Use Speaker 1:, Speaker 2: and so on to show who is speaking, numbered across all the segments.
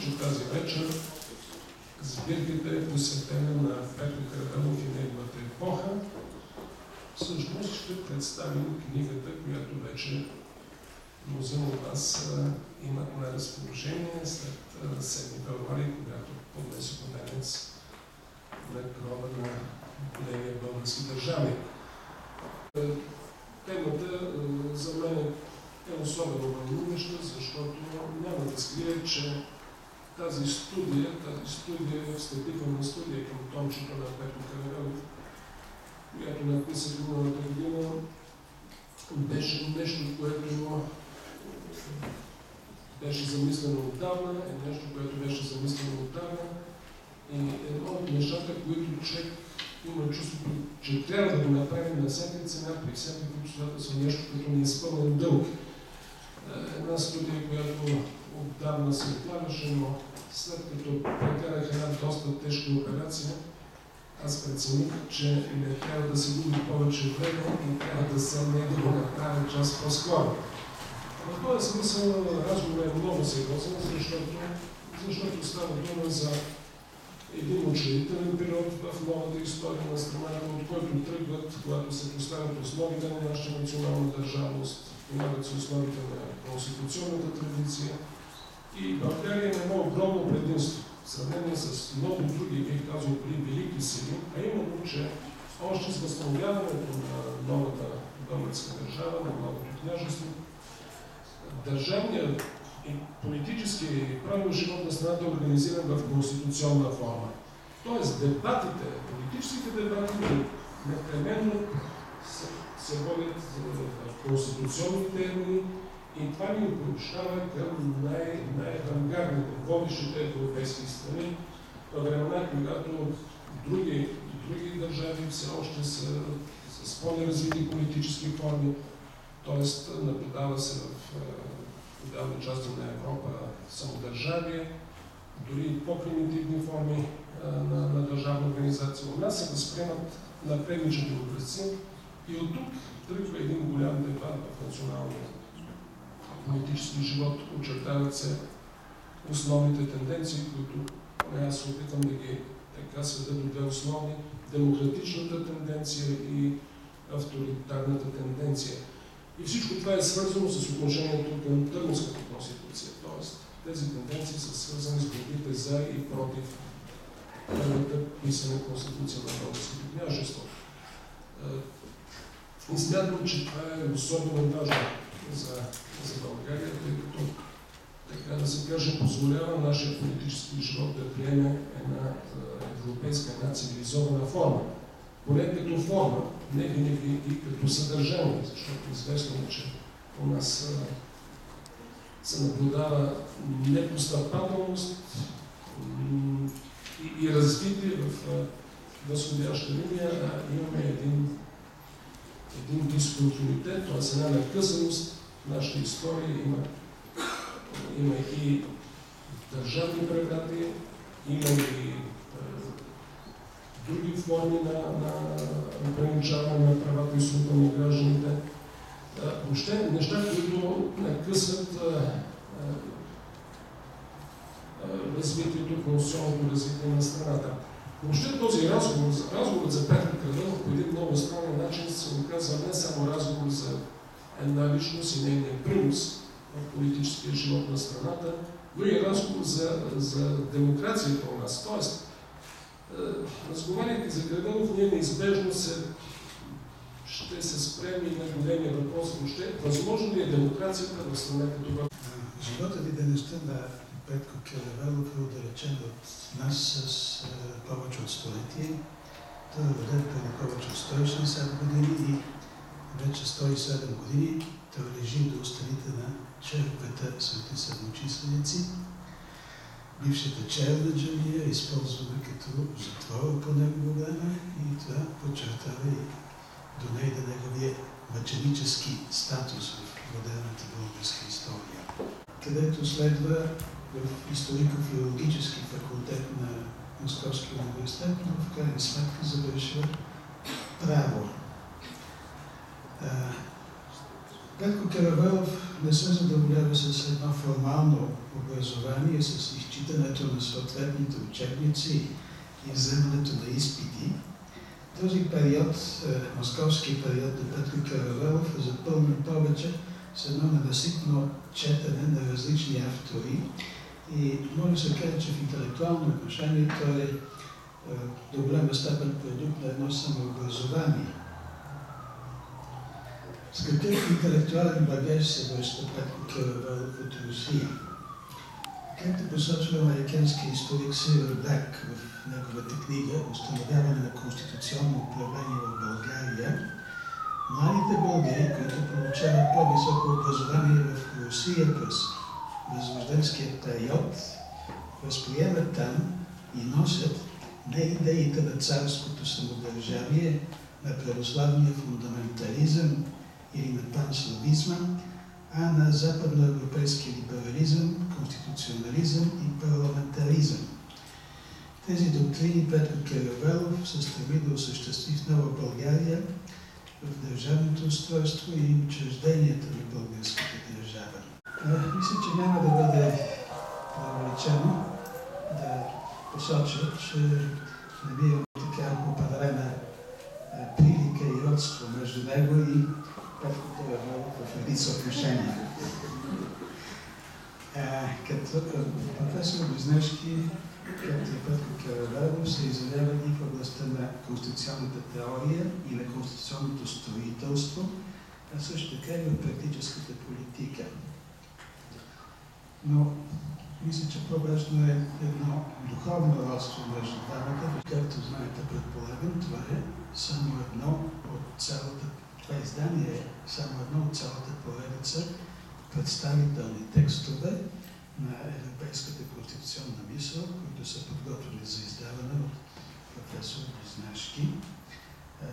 Speaker 1: че тази вечер сбирката е посветена на Петко Каравелов и неговата епоха. Всъщност ще представим книгата, която вече мнозина от вас имат на разположение след 7 февруари, когато поднесе поденец на гроба на големия български държавник. Темата за мен е особено вълнуваща, защото няма да скрия, че тази студия, встъпителна студия към томчето на Петко Каравелов, която написах миналата година, беше нещо, което беше замислено отдавна, нещо, което беше замислено отдавна и едно от нещата, които човек има чувството, че трябва да го направим на всяка цена, при всяка обстоятелство, нещо, като ни е изпълнен дълг. Една студия, която отдавна се отлагаше, но след като прекарах една доста тежка операция, аз прецених, че не трябва да се губи повече време и трябва да се не да го направя час по-скоро. В този смисъл разговор е много сериозен, защото става дума за един учредителен период в новата история на страната, от който тръгват, когато се поставят основите на нашата национална държавност, полагат се основите на конституционната традиция. И България има едно огромно предимство в сравнение с много други, бих казал, велики сили, а именно, че още с възстановяването на новата българска държава, на новото княжество, държавният и политически и правилен живот на страната е организиран в конституционна форма. Тоест дебатите, политическите дебати непременно се водят в конституционни термини и това ни приобщава към най-авангардните, водещите европейски страни, във времена, когато други държави все още са с по-неразвити политически форми, т.е. наблюдава се в отделни части на Европа самодържавие, дори по-примитивни форми на държавна организация. У нас се възприемат напреднични демокрация и от тук тръгва един голям дебат в националния политически живот. Очертават се основните тенденции, които аз се опитам да ги така сведа до две основни: демократичната тенденция и авторитарната тенденция. И всичко това е свързано с отношението към Търновската конституция. Тоест, тези тенденции са свързани с борбите за и против първата писана конституция на българското княжество. И смятам, че това е особено важно за България, тъй като, така да се каже, позволява нашия политически живот да приеме една европейска, една цивилизована форма. Поне като форма, не винаги и като съдържание, защото известно е, че у нас се наблюдава непостъпателност и развитие в възходяща линия, а имаме един дисконтинуитет, т.е. една накъсаност в нашата история. Има и държавни прегради, има и други форми на ограничаване на правата и свобода на гражданите. Въобще неща, които накъсват развитието, конституционното развитие на страната. Въобще този разговорът за Петко Каравелов по един много странен начин се оказва не само разговор за една личност и нейния принос в политическия живот на страната, но и разговор за демокрацията у нас. Тоест, разговаряйки за Каравелов, ние неизбежно ще се спрем и на големия въпрос въобще. Възможно ли е демокрацията в страна като България?
Speaker 2: Животът и дейността на Петко Каравелов е отдалечен от нас с повече от столетие. Той е роден преди повече от 160 години и вече 107 години той лежи до страните на черквата Свети Седмочисленици. Бившата черна джамия е използвана като затвора по негово време и това подчертава и до неговия мъченически статус в модерната българска история, където следва в историко-филологически факултет на Московския университет, но в крайна сметка завършва право. Петко Каравелов не се задоволява с едно формално образование, с изчитането на съответните учебници и вземането на изпити. Този период, московски период на Петко Каравелов, е запълнен повече с едно ненаситно четене на различни автори и може да се каже, че в интелектуално отношение той е до голяма степен продукт на едно самообразование. С какъв интелектуален багаж се връща Петко Каравелов от Русия? Както посочва американски историк Сирил Блак в неговата книга "Установяване на конституционно управление в България", младите българи, които получават по-високо образование в Русия през възрожденския период, възприемат там и носят не идеите на царското самодържавие, на православния фундаментализъм или на панславизма, а на западноевропейския либерализъм, конституционализъм и парламентаризъм. Тези доктрини Петко Каравелов се стреми да осъществи в нова България, в държавното устройство и учрежденията на българската държава. Мисля, че няма да бъде преувеличено да посоча, че намирам така определена прилика и родство между него и Петко Каравелов в редица отношения. Като професор Близнешки, както и Петко Каравелов, се изявява и в областта на конституционната теория и на конституционното строителство, а също така и в практическата политика. Но мисля, че по-важно е едно духовно родство между двамата. Както знаете, предполагам, това е само едно от цялата, това издание е само едно от цялата поредица представителни текстове на европейската конституционна мисъл, които са подготвени за издаване от професор Близнашки.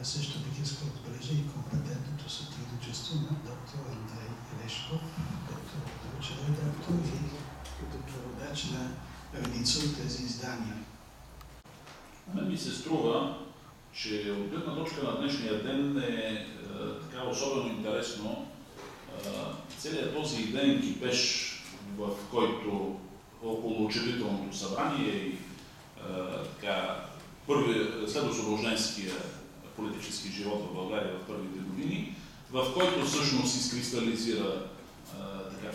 Speaker 2: Също бих искал да отбележа и компетентното сътрудничество на доктор Андрей Решков, като научен редактор и като преводач на редица от тези издания.
Speaker 3: Ми се струва, че от гледна точка на днешния ден е така особено интересно целият този идеен кипеж, в който около учредителното събрание и следосвобожденския политически живот в България в първите години, в който всъщност изкристализира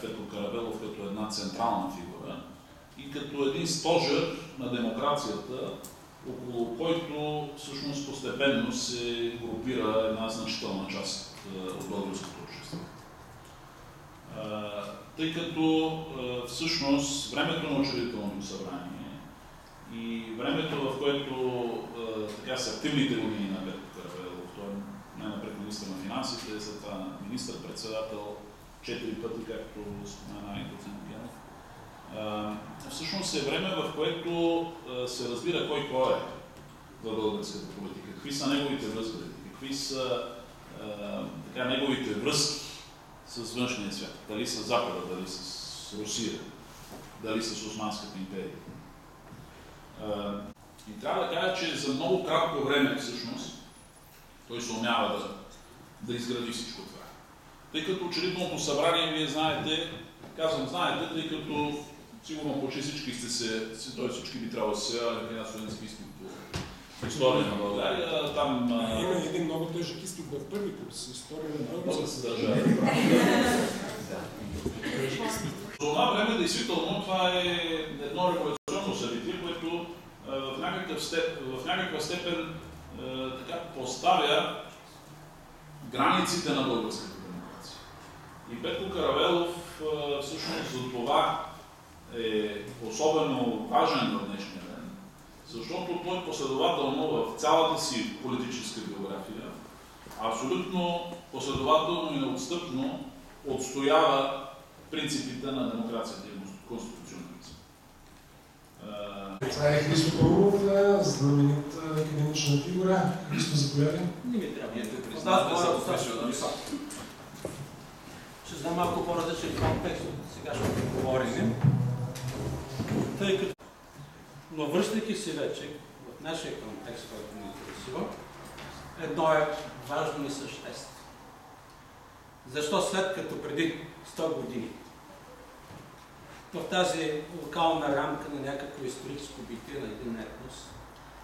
Speaker 3: Петко Каравелов като една централна фигура и като един стожер на демокрацията, около който всъщност постепенно се групира една значителна част от българското общество. Тъй като всъщност времето на учредителното събрание и времето, в което са активните години на Петко Каравелов, той е най-напред министър на финансите, след това министър-председател 4 пъти, както спомена и доцент Генов, всъщност е време, в което се разбира кой е в българската политика, какви са неговите възгледи, какви са неговите връзки с външния свят, дали с Запада, дали с Русия, дали с Османската империя. И трябва да кажа, че за много кратко време всъщност той се умява да изгради всичко това. Тъй като учредителното събрание, вие знаете, казвам знаете, тъй като сигурно почти всички всички би трябвало да се явявали на една студентски изпит по история на България. Там
Speaker 1: има един много тежък изпит в първи курс, история на българската
Speaker 3: държава. За това време, действително, това е едно революционно събитие, което в някаква степен поставя границите на българската демокрация. И Петко Каравелов всъщност за това е особено важен в днешния ден, защото той последователно в цялата си политическа биография абсолютно последователно и неотстъпно отстоява принципите на демокрацията и конституционализма.
Speaker 1: Това е Христо Павлов, знаменит академична фигура. Христо, заповядай.
Speaker 4: Не ми трябва да признате за професионалист. Ще знам малко по-различен контекст от сегашното говорене. Тъй като, но връщайки се вече в нашия контекст, който ни интересува, едно е важно и съществено. Защо след като преди 100 години в тази локална рамка на някакво историческо битие на един етнос,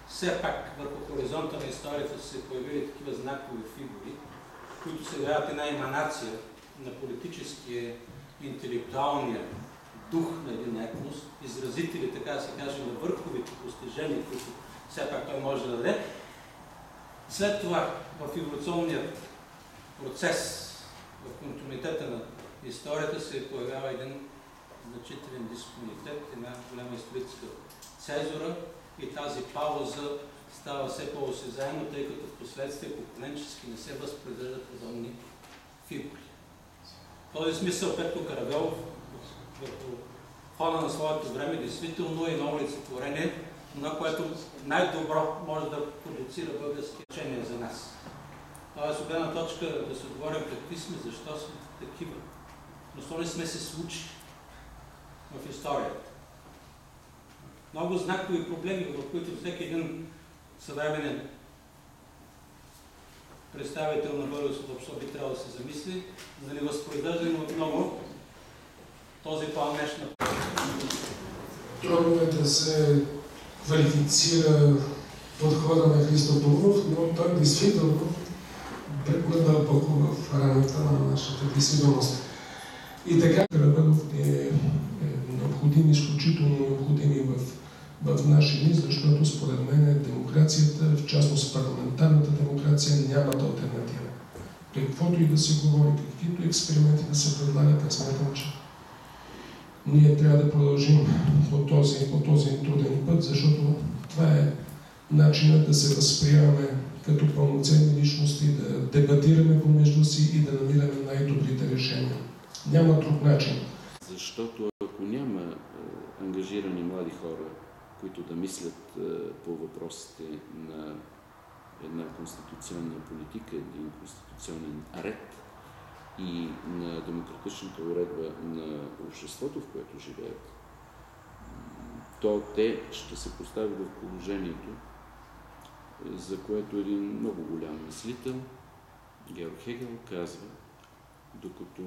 Speaker 4: все пак върху хоризонта на историята са се появили такива знакови фигури, които се явяват една еманация на политическия, интелектуалния дух на един етнос, изразители, така да се каже, на върховите постижения, които все пак той може да даде. След това в еволюционния процес, в континуитета на историята се появява един значителен дисконитет, една голяма историческа цезура и тази пауза става все по-осезаема, тъй като в последствие поколенчески не се възпроизвеждат подобни фигури. В този смисъл Петко Каравелов върху хода на своето време действително е едно олицетворение, на което най-добро може да продуцира български учение за нас. Тоест, от гледна точка да се отговорим какви сме, защо сме такива. Но защо не сме се случили в историята. Много знакови проблеми, в които всеки един съвременен представител на българското общество би трябвало да се замисли, за да не възпроизвеждаме отново този пламеж на...
Speaker 1: Трудно е да се квалифицира подхода на Христо Туров, но той действително бръкна дълбоко в раната на нашата действителност. И така Каравелов е необходим, изключително необходим в наши дни, защото според мен демокрацията, в частност парламентарната демокрация, нямат алтернатива. Каквото и да се говори, каквито експерименти да се предлагат, аз смятам, че ние трябва да продължим по този труден път, защото това е начинът да се възприемаме като пълноценни личности, да дебатираме помежду си и да намираме най-добрите решения. Няма друг начин.
Speaker 5: Защото ако няма ангажирани млади хора, които да мислят по въпросите на една конституционна политика, един конституционен ред и на демократичната уредба на обществото, в което живеят, то те ще се поставят в положението, за което един много голям мислител, Георг Хегел, казва, докато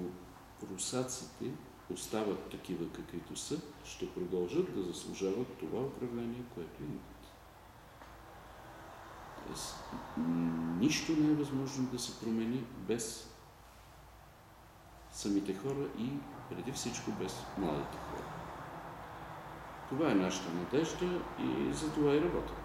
Speaker 5: прусаците остават такива каквито са, ще продължат да заслужават това управление, което имат. Тоест, нищо не е възможно да се промени без самите хора и преди всичко без младите хора. Това е нашата надежда и за това и работим.